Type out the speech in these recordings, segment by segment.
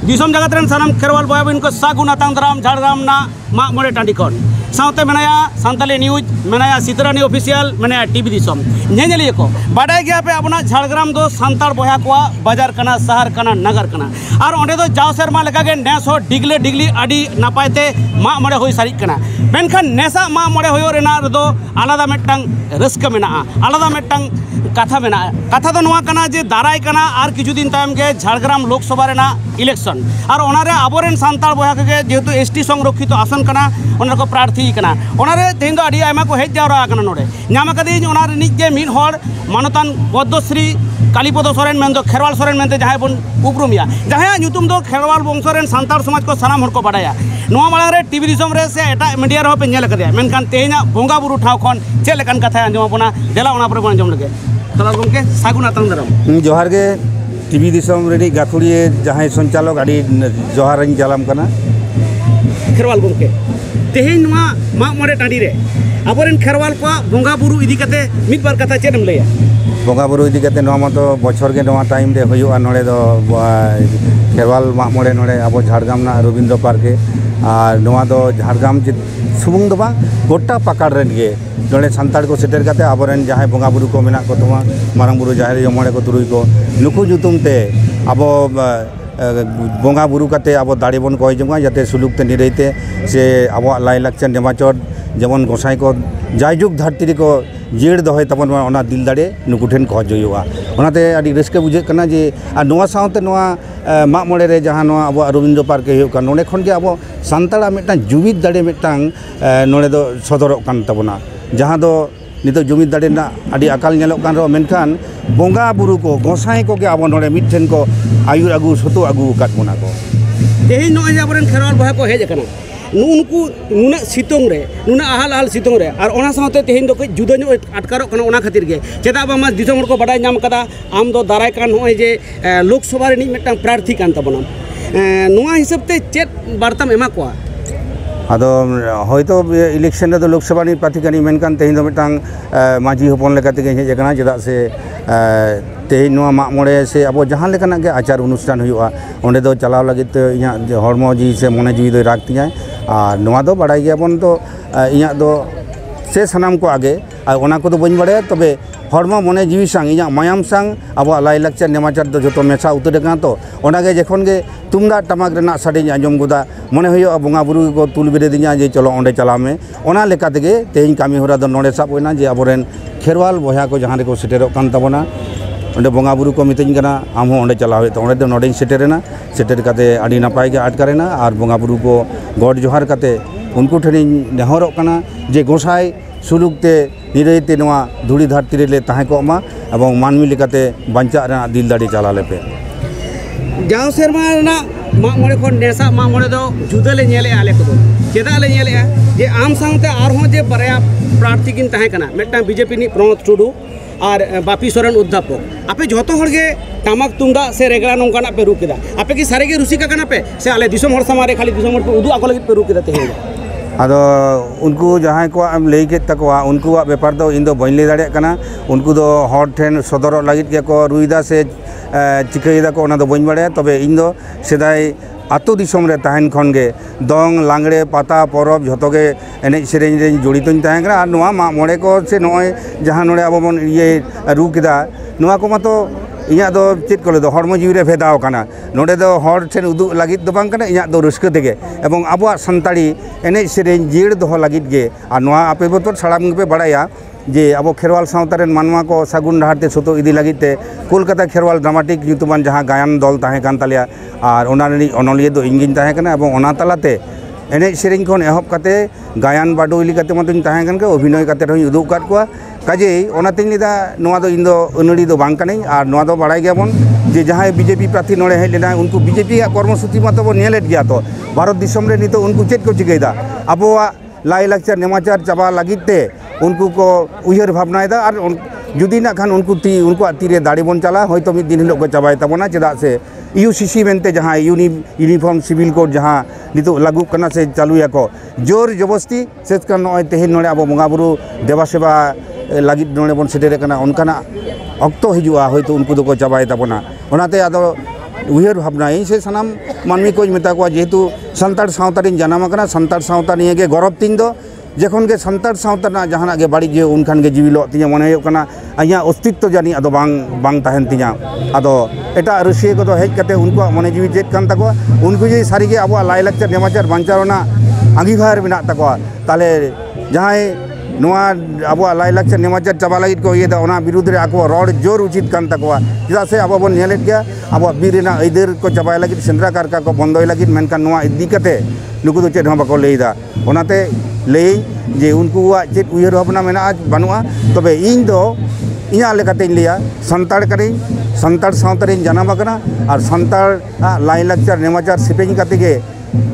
दिसम जगत रेन सानाम खेरवाल बयाबिन को सागुन आतांग दाराम झाड़ग्राम ना माग मोड़े टांडी खन साउते मेनाया सानताली न्यूज मेनाया सितरानी ऑफिशियल मेनाया टीवी दिसम नेनेलिए को बाडाय गया पे अपना झाड़ग्राम दो सांताल बया को बाजार कना शहर कना नगर कना और ओंडे दो जाव सेरमा लेका गे नेस हो डिगले डिगली आडी नापायते माग मोड़े होई सारी कना मेनखान नेसा माग मोड़े होयो रेना रदो आलादा मिदटांग रस्का मेना आलादा मिदटांग कथा मेना कथा दो नोआ कना जे दाराय कना और किछु दिन तायम गे झाड़ग्राम लोकसभा रेना इलेक्शन और ओनारे आबोरेन सांताल बया के जेहेतु एसटी संरक्षित आसन कना ओना को प्रार्थी कना ओनारे तेन दो आडी आयमा को हेज जावरा कना नोडे नाम कदिन ओनारे निज जे मिद हर मानतान पद्मश्री कालीपद सोरेन मेन दो खेरवाल सोरेन मेनते जहां बन उपरुमिया जहां ᱧᱩᱛᱩᱢ दो खेरवाल वंश रेन सांताल समाज को सानाम हर को बाडाया नोआ मालांग रे टीवी दिसम रे से एटा मीडिया रे पे नेल कदिया मेनखान तेना बोंगा बुरु ठाव खन चे लेकान कथा आंजम बना देला ओना पर बन जम लगे तला गमके सागुन आतांग दाराम जोहार गे टीवी दिसम रेनी गाथुड़िए जहां संचालक आडी जोहार रन जालाम कना खेरवाल गमके तेहेन नोआ माग मोड़े टांडी रे आबोरेन खेरवाल को बोंगा बुरु इदी कते मिद बार कथा चेदम लैया बोंगा बुरु इदी कते नोआ मतो बछर गे नोआ टाइम रे होयुआ नोडे दो खेरवाल माग मोड़े नोडे आबो झाड़ग्राम ना रविंद्र पार्क और नोआ दो झाड़ग्राम सुबुंग दो बा गोटा पाकाड़ रेन गे नोडे सांताल को सेटर कते आबोरेन जहां बोंगा बुरु को मेना को तोमा मारंग बुरु जाहेर जमोड़े को तुरुई को नुकु जुतुम ते आबो बोंगा बुरु कते आबो दाड़ी बन कय जमा जाते सुलुक ते निरैते से आबो लाई लाक्चर नेमाचर जेमन गोसाई को जायजुग धरती को जेड़ दहय तबन ओना दिल दाड़े नुकु ठेन खज होयुआ ओनाते आडी रस्के बुझे कना जे आ नोआ साउते नोआ माग मोड़े रे जहां नोआ आबो रविंद्र पार्क होयो का नोने खन के आबो सांताला मिटां जुमिद दाड़े मिटां नोने दो सदरक कान तबना जहां दो नितो जुमिद दाड़े ना आडी अकाल नेलोक कान रो मेनखान बोंगा बुरु को गोसाई को के आबो नोने मिट ठेन को आयुर आगु सतो आगु काट बोना को तेहेन नोय आबोरेन खेरवाल बहा को हेज कना नुनकु नुना सितोंग रे नुना आहल आहल सितोंग रे और ओना साथे तेहेन दो कई जुदा नो अटकारो कना ओना खातिर गे चेदा बामा दिसम को बाडाय नाम कदा आम दो दाराय कान होय जे लोकसभा रे नि मिटांग प्रार्थी कान तबना नोआ हिसाब ते चेत वार्ताम एमा को आदो होयतो इलेक्शन रे दो लोकसभा नि प्रार्थी कानी मेनकान तेहेन दो मिटांग माजी होपन लेका तेगे हेज कना चेदा से तेहेन नोआ माग मोड़े से अब जहां लेकाना के आचार अनुष्ठान हुआ ओंडे दो चलाव लगित इया हरमो जी से मने जीवी दो राखतिया और नोआ दो बाडाय गयाबन तो इया दो से सनाम को आगे और ओना को दो बन बाड़ाया तबे हरमो मने जीवी सांग इया मायाम सांग अब लाई लाक्चर नेमाचार दो जतो मेसा उतर का तो ओनागे जखन गे तुमदा टमाक रेना साडे आंजम गोदा मने होयो बोंगा बुरु को तुल बिरे दिया जे चलो ओंडे चला में ओना लेका तेगे तेहिन कामी होरा दो नोडे साब होइना जे आबोरेन खेरवाल बया को जहां रे को सेटेरो कान तबना ओंडे बोंगा बुरु को मितኝ कना आम हो ओंडे चला तो ओंडे दो नोडे सेटेरेना सेटेर काते आडी नापाय गे आटकारेना और बोंगा बुरु को गॉड जोहार काते उनको ठेनी नेहरक कना जे गोसाई सुलुकते निरैते नोआ धुड़ी धरती रे ले ताहे को मा एवं मानमी लेकाते बांचा रेना दिल दाड़ी चला लेपे जाव सेरमा ना माग मोड़े खन नेसा माग मोड़े दो जुदा ले नेले आले को चेदा ले नेले जे आम साउते आर हो जे बरया प्रार्थी किन ताहे कना मेटा बीजेपी नि प्रमोद टुडू और बापी सोरेन अध्यापक आपे जोतो हर गे टामक तुमदा से रेगड़ा नोंकाना पे रुकेदा आपे की सारे गे रुसिका कना पे से आले दिसम हर समारे खाली दिसम हर पे उदु आको लगी पे रुकेदा तेहेन आदो उनको जहां को आम लई के तकवा उनको व्यापार दो इन दो बइन ले दाड़े कना उनको दो हर ठेन सदर लागित के को रुइदा से चिकैदा को ओना दो बइन बाड़े तबे इन दो सेदाय आतो दिसम रे ताहेन खन गे दंग लांगड़े पाता परब झतो गे एने सेरेन रे जड़ितों ताहेन कना आर नोआ माग मोड़े को से नोय जहां नोडे आबो बन ये रु केदा नोआ को मातो इया दो चेत को दो हरमो जीवी रे भेदाव कना नोडे दो हर ठेन उदु लागित दो बांग कना इया दो रस्क तेगे एवं आबो संताड़ी एने सेरेन जेड़ दो लागित गे आ नोआ आपे बतो सड़ाम पे बड़ाया जे अब खेरवाल सावतारेन मानवा को सागुन डाहारते सोतो इदी लगिते कोलकाता खेरवाल ड्रामाटिक युतुमान जहां गायन दल ताहे कान तालिया और ओनानि अनलिया दो इंगिन ताहे कना एवं ओना तालाते एने सेरेन खन एहब काते गायन बाडो इली काते मतुन ताहे कान के अभिनय काते रही उदुग काट कोआ काजे ओनातिन लिदा नोआ दो इंदो अनड़ी दो बांग कानै और नोआ दो बाड़ाय गयाबन जे जहां बीजेपी प्रार्थी नोड़े हेज लेना उनको बीजेपी कर्मसूची मत बो नेलेट गया तो भारत दिसम रे नितो उनको चेत को चिकैदा आबोआ लाई लाक्चर नेमाचार चाबा लगिते उनको को उयहर भावनाएदा और जुदी ना खान उनको तीरे दाड़ी बन चला होयतो मिद दिन हिलोग को चाबाय तबना चेदा से यूसीसी मेनते जहां यूनिफॉर्म सिविल कोड जहां नितो लागू कना से चालुया को जोर जबरदस्ती सेत का नय तेहिन नोडे आबो बोंगा बुरु देवा सेवा लगित नोडे बन सेटेरे कना उनकाना अक्तो हिजुआ होयतो उनको दो को चाबाय तबना ओनाते आदो उयहर भावनाई से सानाम मानमी को मेता को जेहेतु संतार सावतारिन जानाम आकना संतार सावता निये गे गौरव तीन दो जखन के संतार सावता ना जहाना गे बाड़ी जे उनखान गे जीविलो तिया मने हुयुग कना आइया अस्तित्व जानी अदो बांग ताहेन तिया अदो एटा रसिया को हेज कते उनको मने जीवी चेत कान तको उनको जे सारी गे आबो लाई लाक्चर नेमाचार बांचारोना अंगीभार मेना तको ताले जहां नोआ अब लाई लाक्चर नेमाचार चाबा लगित को ये ओना विरुद्ध रे आको रॉड जोर उचित कान तकवा चेदा से अब बन नेलेट गया अब बीर रेना ऐदर को चाबा लगित सेंद्रा कारका को बंदोय लगित मेनकान नोआ इदी कते नुकु दो चेद बाको लेदा ओनाते ले जे उनकुआ चेद उयहर भावना मेना बानुआ तबे इन दो इया लेकाते लिया संताड़ करी संताड़ सावतारिन जानाम आकना और संताड़ लाई लाक्चर नेमाचार सिपेኝ कते गे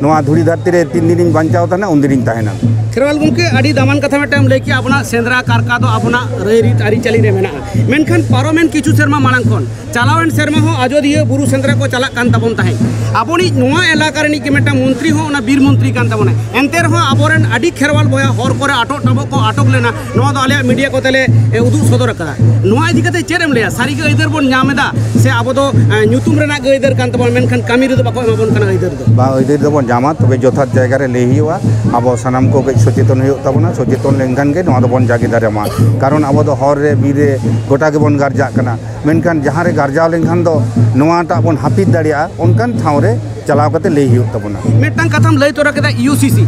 नोआ धुड़ी धरती रे 3 दिन बांचाव ताना उन दिन ताहेना खेरवाल गमके आड़ी दामान कथा मेटाम लेके अपना सेंद्रा कारका दो अपना रई रीत आरी चली रे मेना मेनखान पारोमेन किछु सेरमा मालांग खन चालावेन सेरमा हो आजोदिया बुरु सेंद्रा को चला कान ताबोन ताहे आबोनी नोआ एलाका रेनी के मेटा मंत्री हो ना बीर मंत्री कान ताबोना एनते रहो आबोरेन आड़ी खेरवाल बोया हर करे आटक टाबो को आटक लेना नोआ दो आले मीडिया को तले उदु सदर कदा नोआ इदि कते चेरेम लेया सारी के इधर बोन नामेदा से आबो दो न्यूतुम रेना गे इधर कान ताबोन मेनखान कामी रे दो बाको एमाबोन काना इधर दो बा इधर दो बोन जामा तबे जथात जायगा रे ले हिवा आबो सनाम को सचेतन हुयुग ताबोना सचेतन लेनखान गे नोआ दो बोन जागे दारेमा कारण आबो दो हर रे बीर रे गोटा के बोन गारजा कना मेनखान जहां रे गारजा लेनखान दो नोआटा बोन हापिद दाड़िया उनकान ठाव रे चलाव कते ले हियुग ताबोना मेटटांग कथाम लई तोरा केदा यूसीसी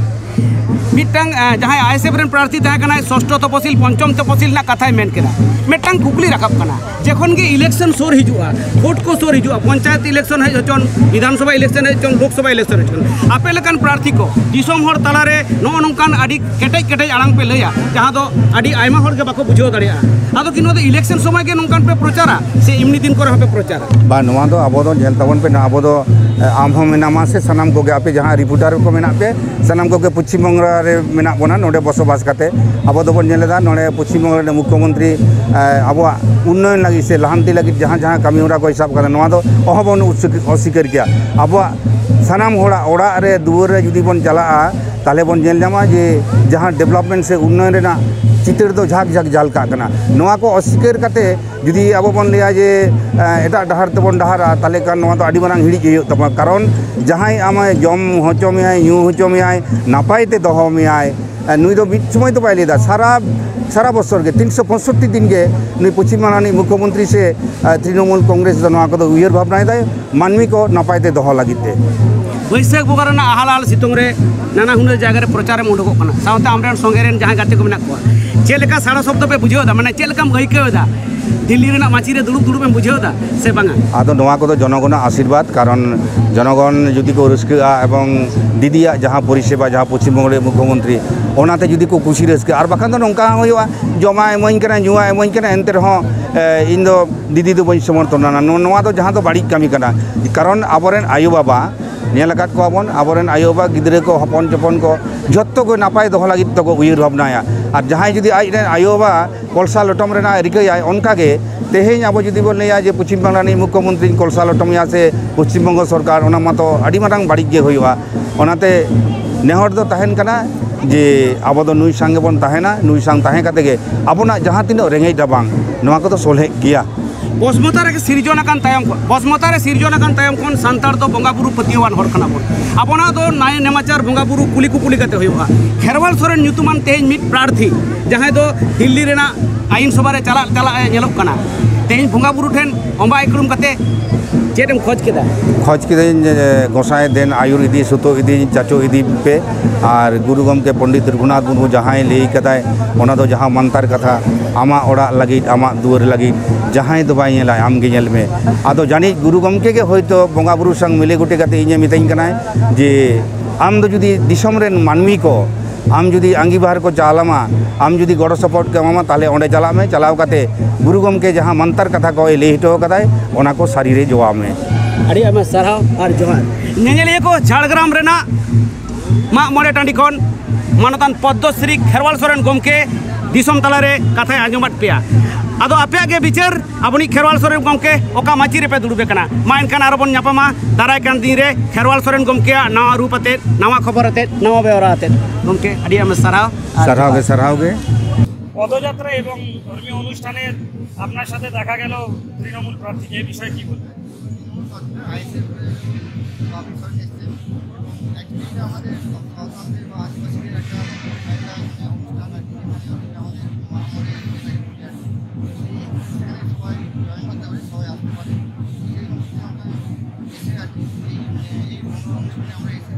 मिट्टांग जहां आईएसएफ रेन प्रार्थी तहकना षष्ठ तपसिल पंचम तपसिल ना कथाय मेन केदा मिट्टांग कुकली राखब कना जखन के इलेक्शन सोर हिजुआ वोट को सोर हिजुआ पंचायत इलेक्शन है जचन विधानसभा इलेक्शन है जचन लोकसभा इलेक्शन है जचन आपे लेकान प्रार्थी को दिसोम हर तला रे नो नोंकान आडी केटेज केटेज आड़ांग पे लैया जहां दो आडी आयमा हर के बाको बुझो दाड़िया आदो कि नो दो इलेक्शन समय के नोंकान पे प्रचारा से इमनी दिन को पे प्रचारा बा नोआ दो आबो दो जेल तबन पे ना आबो दो आम हो मेनामा से सनाम को गे आपे जहां रिपोर्टर को मेना पे सनाम को के पश्चिम बंग रे मेना बोना नोडे बसबास काते आबो दो बन नेलेदा नोडे पश्चिम बंग रे मुख्यमंत्री आबो उन्नयन लगी से लहांती लगी जहां जहां कामी होरा को हिसाब करदा नोआ दो अहबन अस्वीकार किया आबो सनाम होड़ा ओड़ा रे दुवर रे जुदी बन चला ताले बन जेल जामा जे जहां डेवलपमेंट से उन्नयन रेना चित्र दो झाक झाक जालका कना नोआ को अस्वीकार करते जुदी अब बन लिया जे एटा डहार तबन डहारा ताले का नोआ तो आडी मारांग हिड़ी हुयुग तबा कारण जहां आमाय जम होचो मेयाय न्यू होचो मेयाय नापाय ते दोहो मेयाय नुई दो बीच समय तो पाय लेदा सारा बছর के 365 दिन के नुई पश्चिम बांगलानि मुख्यमंत्री से तृणमूल कांग्रेस दो नोआ को दो उयहर भावनाय दाय मानमी को नापाय ते दोहो लागिते बैसाख बोगारना आहालाल सितुंग रे नाना हुनर जायगा रे प्रचार में उडुगोग कना सावते आमरेन संगेरेन जहां गाते को मेना को चेलेका सारा शब्द पे बुझेओ दा माने चेलेकाम गइकेओ दा दिल्ली रेना माची रे दुड़ुब में बुझेओ दा से बांगा आदो नोआ को जनगण आशीर्वाद कारण जनगण जुदी को रस्का एवं दीदिया जहां परिसेवा जहां पश्चिम बंग मुख्यमंत्री ओनाते जुदी को खुशी रस्का और बाखान दो नोंका होयोआ जमा एमोइन कना जुआ एमोइन कना एनते रहो इन दो दीदी दो बन समर्थन नोआ दो जहां दो बाड़ी कामी कना कारण आबोरेन आयु बाबा नेलकात को आबोन आबोरेन आयोबा गिद्रे को हपन चपन को जत्तो को नापाय दोहो लागित तो को उयहर भावनाया और जहां जुदी आज आयोबा कलसा लटम रेना रिकाया उनका के तेहें अब जुदी बोन लेया जे पश्चिम बांगलानि मुख्यमंत्री कलसा लटमया से पश्चिम बंग सरकार ओना मातो आडी मारांग बाड़ी गे होयुआ ओनाते नेहर दो ताहेन कना जे अब दो नुई संगे बन ताहेना नुई संग ताहे काते गे आबोना जहां तिनो रेंगेज दाबांग नोआ को तो सोलहे गिया बसमतारे सिरजनाकान तायम बसमतारे सिरजनाकान तायम खन सांतार तो बंगा बुरु पतियावान हर खाना बोन अपना दो नाय नेमाचार बंगा बुरु कुली कुपुली काते होयुआ खेरवाल सोरेन ᱧᱩᱛᱩᱢᱟᱱ तेज मिट प्रार्थी जहां दो दिल्ली रेना आईन सभा रे चला नेलोग कना तेज बंगा बुरु ठेन अम्बा इकड़ुम काते चेदम खोज के गोसाई देन आयुर इदी सुतो इदी चाचो इदी पे और गुरु गमके पंडित रघुनाथ मुर्मू जहां लई कदाय ओना दो जहां मंतर कथा आमा ओड़ा लगी आमा दुआर लगी जहां दो बाय नेला आम गे नेल में आदो जानी गुरु गमके के होयतो बंगा बुरु संग मिले गुटे काते इने मिताइन कनाय जे आम दो जुदी दिसम रेन मानमी को आम जुदी अंगीभार को चालामा आम जुदी गड़ सपोर्ट के एमामा ताले ओंडे चला में चलाव काते गुरु गमके जहां मंतर कथा को लई हिटो कदाय ओना को सारी रे जवाब में अड़ी आमा सराव और जोहार नेनेलिया को झाड़ग्राम रेना मा मोड़े टांडी खन मानतान पद्मश्री खेरवाल सोरेन गमके दिसम तलारे कथा आंजमत पेया आदो आपे के विचार अपनी खेरवाल सोरेन गमके ओका माची रे पे दुड़ुबे कना मा एनखान आरोबन न्यापामा दाराय कान दिन रे खेरवाल सोरेन गमके नवा रूप आते नवा खबर आते नवा बेवरा आते गमके आड़ी आमा सराव गे पदयात्रा एवं धर्मीय अनुष्ठाने आपनार साथे देखा गेल तृणमूल प्रार्थी ए विषय की बोलবেন আইএসএফ অফিসার এসছেন। অ্যাকচুয়ালি আমাদের সাঁওতালদের বা আদিবাসীদের একটা অনুষ্ঠান আর কি, আমাদের মামরে সেখানে সবাই জয়েন করতে পারে, সবাই আসতে পারে। সেই অনুষ্ঠানে আমরা এসে আর কি এই অনুষ্ঠানে আমরা এসে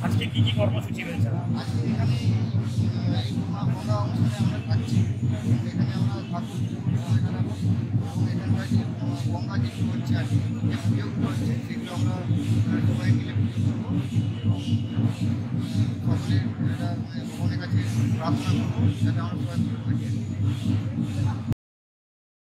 আজকে কি কর্মসূচি রয়েছে? আজকে এখানে এই গঙ্গা অনুষ্ঠানে আমরা থাকছি। এখানে আমরা ঠাকুর পুজো জানাবো এবং এখানকার যে গঙ্গা যেগুলো হচ্ছে আর কি, যে পুজোগুলো হচ্ছে সেগুলো আমরা সবাই মিলে পুজো করবো এবং সকলের একটা ভগবানের কাছে প্রার্থনা করবো যাতে আমরা সবাই ভালো থাকি।